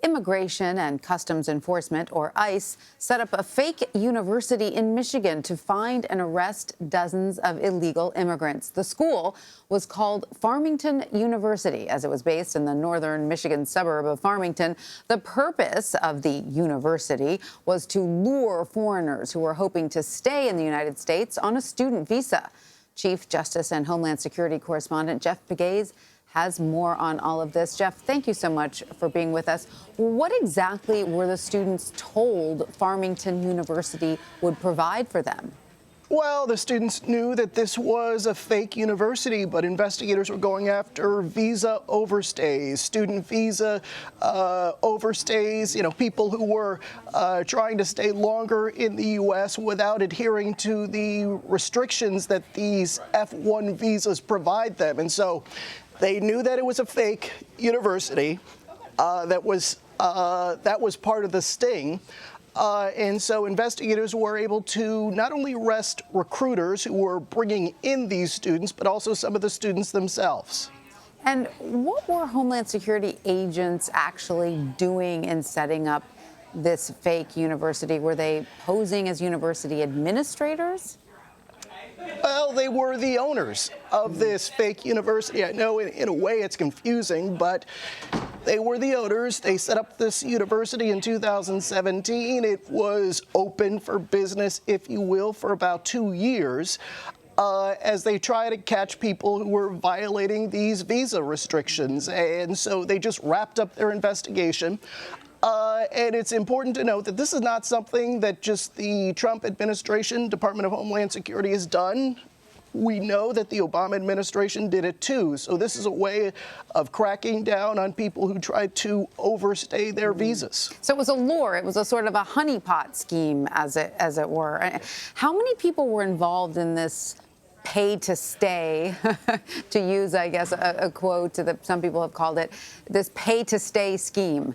Immigration and Customs Enforcement, or ICE, set up a fake university in Michigan to find and arrest dozens of illegal immigrants. The school was called Farmington University, as it was based in the northern Michigan suburb of Farmington. The purpose of the university was to lure foreigners who were hoping to stay in the United States on a student visa. Chief Justice and Homeland Security correspondent Jeff Pegues has more on all of this. Jeff, thank you so much for being with us. What exactly were the students told Farmington University would provide for them? Well, the students knew that this was a fake university, but investigators were going after visa overstays, student visa overstays, people who were trying to stay longer in the U.S. without adhering to the restrictions that these F-1 visas provide them. And so they knew that it was a fake university. That was part of the sting. And so investigators were able to not only arrest recruiters who were bringing in these students, but also some of the students themselves. And what were Homeland Security agents actually doing in setting up this fake university? Were they posing as university administrators? Well, they were the owners of this fake university. I know in a way it's confusing, but they were the owners. They set up this university in 2017. It was open for business, if you will, for about 2 years as they try to catch people who were violating these visa restrictions. And so they just wrapped up their investigation. And it's important to note that this is not something that just the Trump administration, Department of Homeland Security, has done. We know that the Obama administration did it too. So this is a way of cracking down on people who tried to overstay their visas. So it was a lure. It was a sort of a honeypot scheme, as it were. How many people were involved in this pay to stay, to use, I guess, a quote that some people have called it, this pay to stay scheme?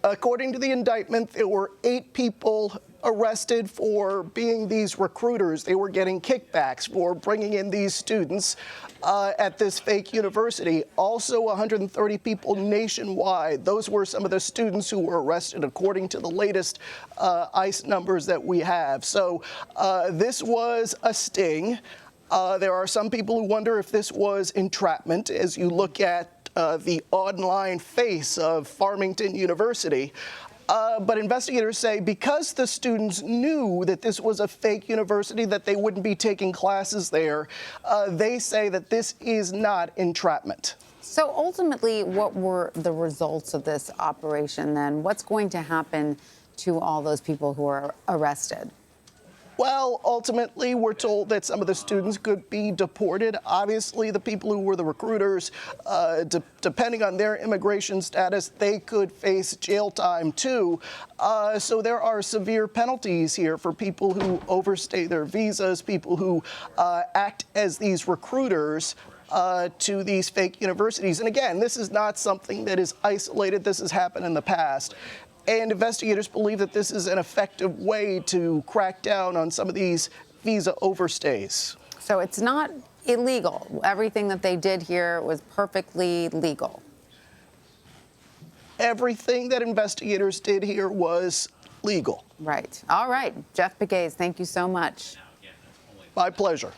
According to the indictment, there were 8 people arrested for being these recruiters. They were getting kickbacks for bringing in these students at this fake university. Also, 130 people nationwide. Those were some of the students who were arrested, according to the latest ICE numbers that we have. So this was a sting. There are some people who wonder if this was entrapment, as you look at the online face of Farmington University. But investigators say because the students knew that this was a fake university, that they wouldn't be taking classes there, they say that this is not entrapment. So ultimately, what were the results of this operation then? What's going to happen to all those people who are arrested? Well, ultimately, we're told that some of the students could be deported. Obviously, the people who were the recruiters, depending on their immigration status, they could face jail time, too. So there are severe penalties here for people who overstay their visas, people who act as these recruiters to these fake universities. And again, this is not something that is isolated. This has happened in the past. And investigators believe that this is an effective way to crack down on some of these visa overstays. So it's not illegal. Everything that they did here was perfectly legal. Everything that investigators did here was legal. Right. All right. Jeff Pegues, thank you so much. My pleasure.